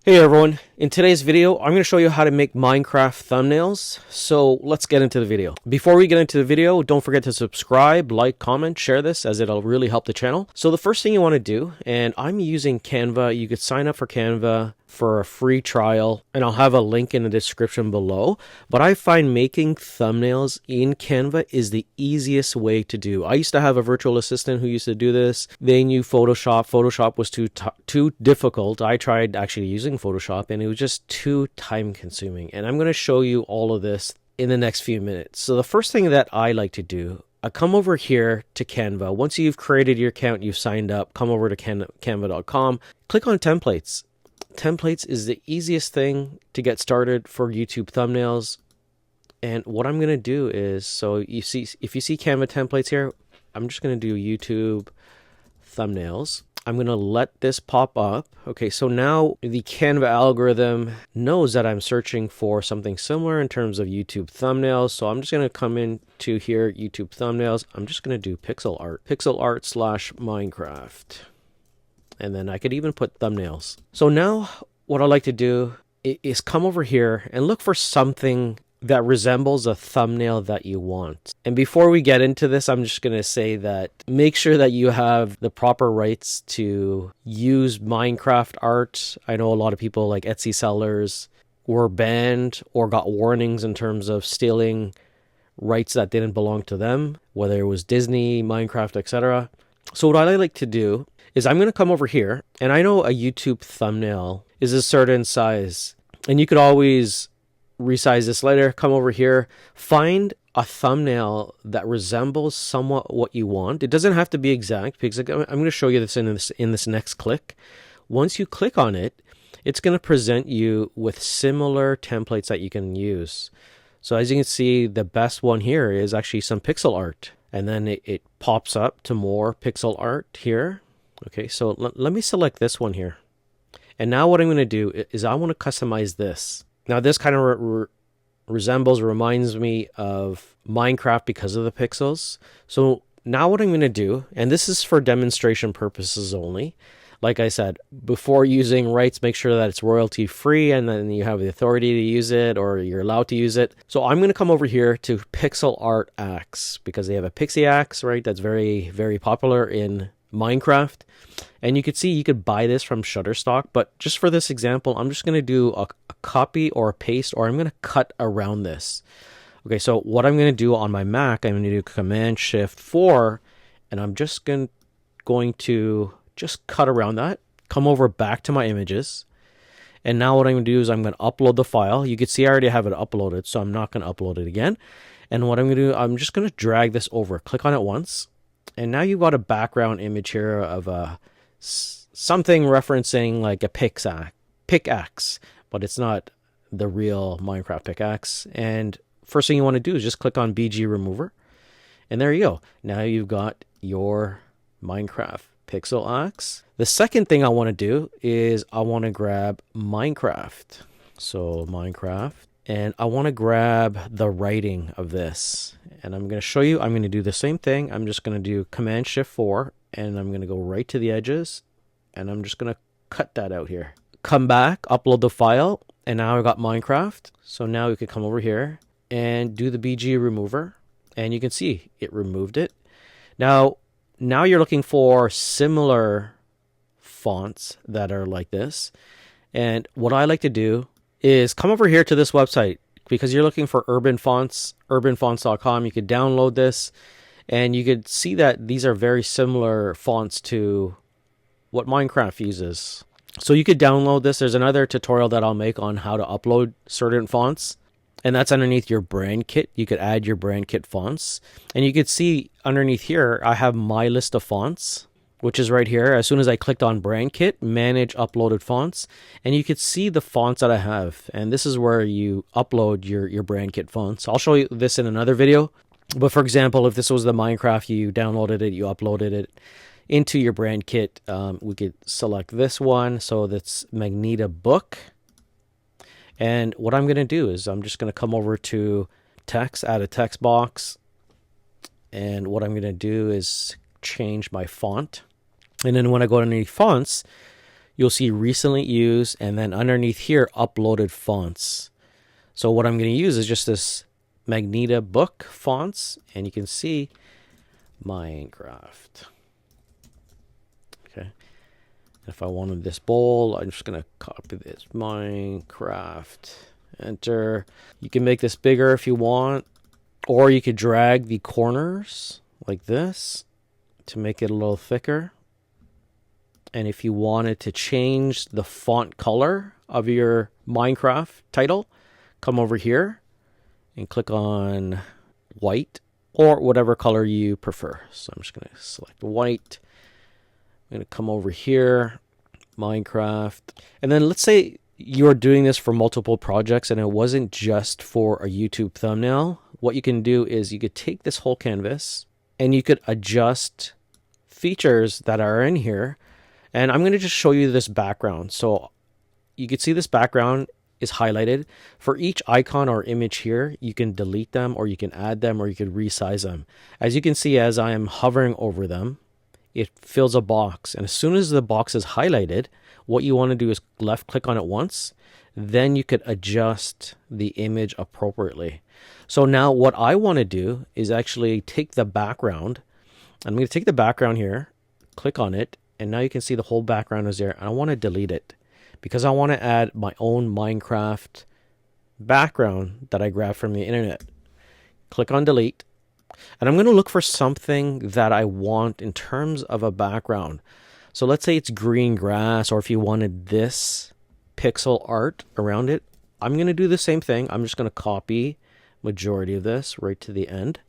Hey everyone, in today's video I'm going to show you how to make Minecraft thumbnails, so let's get into the video. Before we get into the video, don't forget to subscribe, like, comment, share this as it'll really help the channel. So the first thing you want to do, and I'm using Canva, you could sign up for Canva for a free trial, and I'll have a link in the description below, but I find making thumbnails in Canva is the easiest way to do. I used to have a virtual assistant who used to do this. They knew Photoshop. Photoshop was too difficult. I tried actually using Photoshop and it was just too time consuming, and I'm going to show you all of this in the next few minutes. So the first thing that I like to do, I come over here to Canva. Once you've created your account, you've signed up, come over to canva.com, click on templates. Templates is the easiest thing to get started for YouTube thumbnails. And what I'm going to do is, so you see, if you see Canva templates here, I'm just going to do YouTube thumbnails. I'm going to let this pop up. Okay, so now the Canva algorithm knows that I'm searching for something similar in terms of YouTube thumbnails. So I'm just going to come into here, YouTube thumbnails. I'm just going to do pixel art / Minecraft. And then I could even put thumbnails. So now what I like to do is come over here and look for something that resembles a thumbnail that you want. And before we get into this, I'm just going to say that make sure that you have the proper rights to use Minecraft art. I know a lot of people, like Etsy sellers, were banned or got warnings in terms of stealing rights that didn't belong to them, whether it was Disney, Minecraft, etc. So what I like to do is I'm going to come over here, and I know a YouTube thumbnail is a certain size, and you could always resize this later. Come over here, find a thumbnail that resembles somewhat what you want. It doesn't have to be exact, because I'm going to show you this in this next click. Once you click on it, it's going to present you with similar templates that you can use. So as you can see, the best one here is actually some pixel art, and then it pops up to more pixel art here. Okay, so let me select this one here. And now what I'm going to do is I want to customize this. Now this kind of reminds me of Minecraft because of the pixels. So now what I'm going to do, and this is for demonstration purposes only. Like I said, before using rights, make sure that it's royalty free and then you have the authority to use it, or you're allowed to use it. So I'm going to come over here to Pixel Art Axe because they have a pixie axe, right? That's very, very popular in Minecraft. And you could see you could buy this from Shutterstock, but just for this example, I'm just going to do a copy or a paste, or I'm going to cut around this. Okay, so what I'm going to do on my Mac, I'm going to do Command-Shift-4, and I'm just going to just cut around that, come over back to my images, and now what I'm going to do is I'm going to upload the file. You can see I already have it uploaded, so I'm not going to upload it again. And what I'm going to do, I'm just going to drag this over, click on it once, and now you've got a background image here of something referencing like a pickaxe, but it's not the real Minecraft pickaxe. And first thing you want to do is just click on BG Remover, and there you go. Now you've got your Minecraft pixel axe. The second thing I want to do is I want to grab Minecraft. So Minecraft, and I want to grab the writing of this. And I'm going to show you, I'm going to do the same thing. I'm just going to do Command-Shift-4, and I'm going to go right to the edges, and I'm just going to cut that out here. Come back, upload the file, and now I've got Minecraft. So now we can come over here and do the BG Remover, and you can see it removed it. Now you're looking for similar fonts that are like this. And what I like to do is come over here to this website, because you're looking for urban fonts, urbanfonts.com. You could download this, and you could see that these are very similar fonts to what Minecraft uses. So you could download this. There's another tutorial that I'll make on how to upload certain fonts, and that's underneath your brand kit. You could add your brand kit fonts, and you could see underneath here, I have my list of fonts, which is right here. As soon as I clicked on brand kit, manage uploaded fonts, and you could see the fonts that I have. And this is where you upload your brand kit fonts. I'll show you this in another video. But for example, if this was the Minecraft, you downloaded it, you uploaded it into your brand kit, we could select this one. So that's Magneto Book. And what I'm going to do is I'm just going to come over to text, add a text box. And what I'm going to do is change my font. And then when I go underneath fonts, you'll see recently used, and then underneath here, uploaded fonts. So what I'm going to use is just this Magenta book fonts, and you can see Minecraft. Okay. If I wanted this bold, I'm just going to copy this Minecraft, enter. You can make this bigger if you want, or you could drag the corners like this to make it a little thicker. And if you wanted to change the font color of your Minecraft title, come over here and click on white or whatever color you prefer. So I'm just going to select white. I'm going to come over here, Minecraft. And then let's say you're doing this for multiple projects and it wasn't just for a YouTube thumbnail. What you can do is you could take this whole canvas and you could adjust features that are in here. And I'm going to just show you this background. So you can see this background is highlighted. For each icon or image here, you can delete them or you can add them or you can resize them. As you can see, as I am hovering over them, it fills a box. And as soon as the box is highlighted, what you want to do is left click on it once. Then you could adjust the image appropriately. So now what I want to do is actually take the background. I'm going to take the background here, click on it, and now you can see the whole background is there. And I want to delete it because I want to add my own Minecraft background that I grabbed from the internet. Click on delete. And I'm going to look for something that I want in terms of a background. So let's say it's green grass, or if you wanted this pixel art around it, I'm going to do the same thing. I'm just going to copy majority of this right to the end.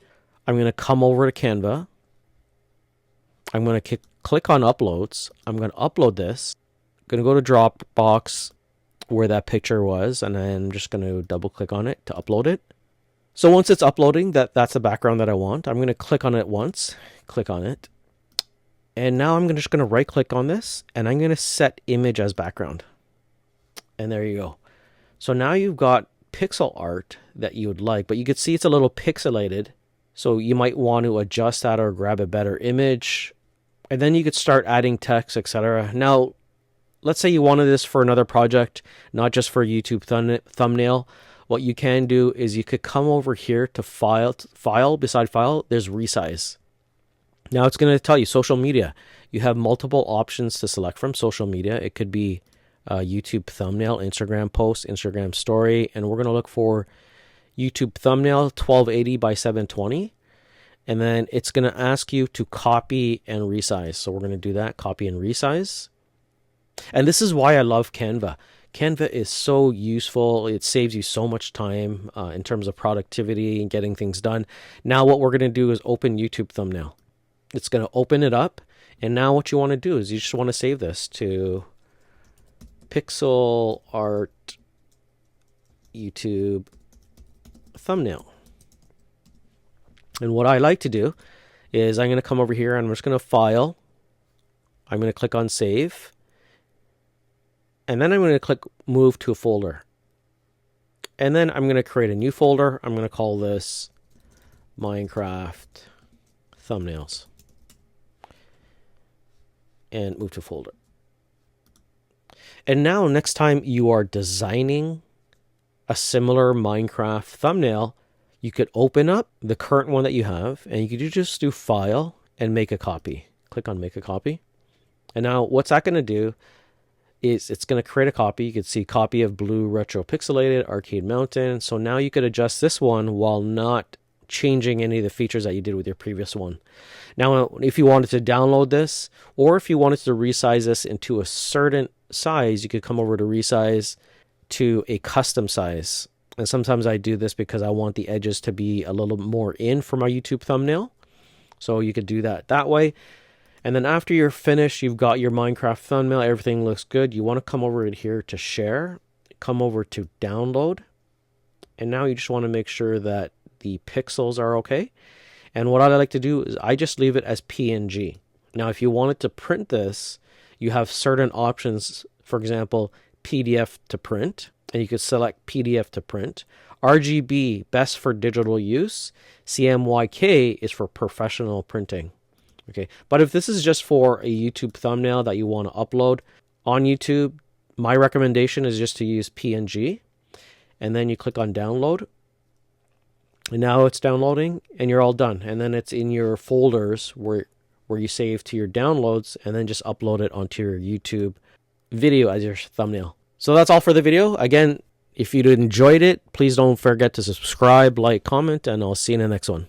I'm going to come over to Canva. I'm going to click on uploads. I'm going to upload this. I'm going to go to Dropbox where that picture was, and I'm just going to double click on it to upload it. So once it's uploading, that's the background that I want. I'm going to click on it once, click on it. And now I'm just going to right click on this and I'm going to set image as background. And there you go. So now you've got pixel art that you would like, but you can see it's a little pixelated. So you might want to adjust that or grab a better image. And then you could start adding text, etc. Now, let's say you wanted this for another project, not just for a YouTube thumbnail. What you can do is you could come over here to file, beside file, there's resize. Now it's going to tell you social media. You have multiple options to select from social media. It could be YouTube thumbnail, Instagram post, Instagram story, and we're going to look for YouTube thumbnail 1280 by 720. And then it's going to ask you to copy and resize. So we're going to do that, copy and resize. And this is why I love Canva. Canva is so useful. It saves you so much time in terms of productivity and getting things done. Now what we're going to do is open YouTube thumbnail. It's going to open it up. And now what you want to do is you just want to save this to pixel art YouTube thumbnail. And what I like to do is I'm going to come over here and I'm just going to file. I'm going to click on save. And then I'm going to click move to a folder. And then I'm going to create a new folder. I'm going to call this Minecraft thumbnails. And move to folder. And now next time you are designing a similar Minecraft thumbnail, you could open up the current one that you have and you could just do file and make a copy. Click on make a copy. And now what's that going to do is it's going to create a copy. You can see copy of blue retro pixelated arcade mountain. So now you could adjust this one while not changing any of the features that you did with your previous one. Now, if you wanted to download this or if you wanted to resize this into a certain size, you could come over to resize to a custom size. And sometimes I do this because I want the edges to be a little more in for my YouTube thumbnail. So you could do that way. And then after you're finished, you've got your Minecraft thumbnail, everything looks good. You want to come over here to share, come over to download. And now you just want to make sure that the pixels are okay. And what I like to do is I just leave it as PNG. Now, if you wanted to print this, you have certain options. For example, PDF to print, and you could select PDF to print. RGB, best for digital use. CMYK is for professional printing. Okay, but if this is just for a YouTube thumbnail that you want to upload, On YouTube, my recommendation is just to use PNG, and then you click on download. And now it's downloading, and you're all done. And then it's in your folders where you save to your downloads, and then just upload it onto your YouTube video as your thumbnail. So that's all for the video. Again, if you enjoyed it, please don't forget to subscribe, like, comment, and I'll see you in the next one.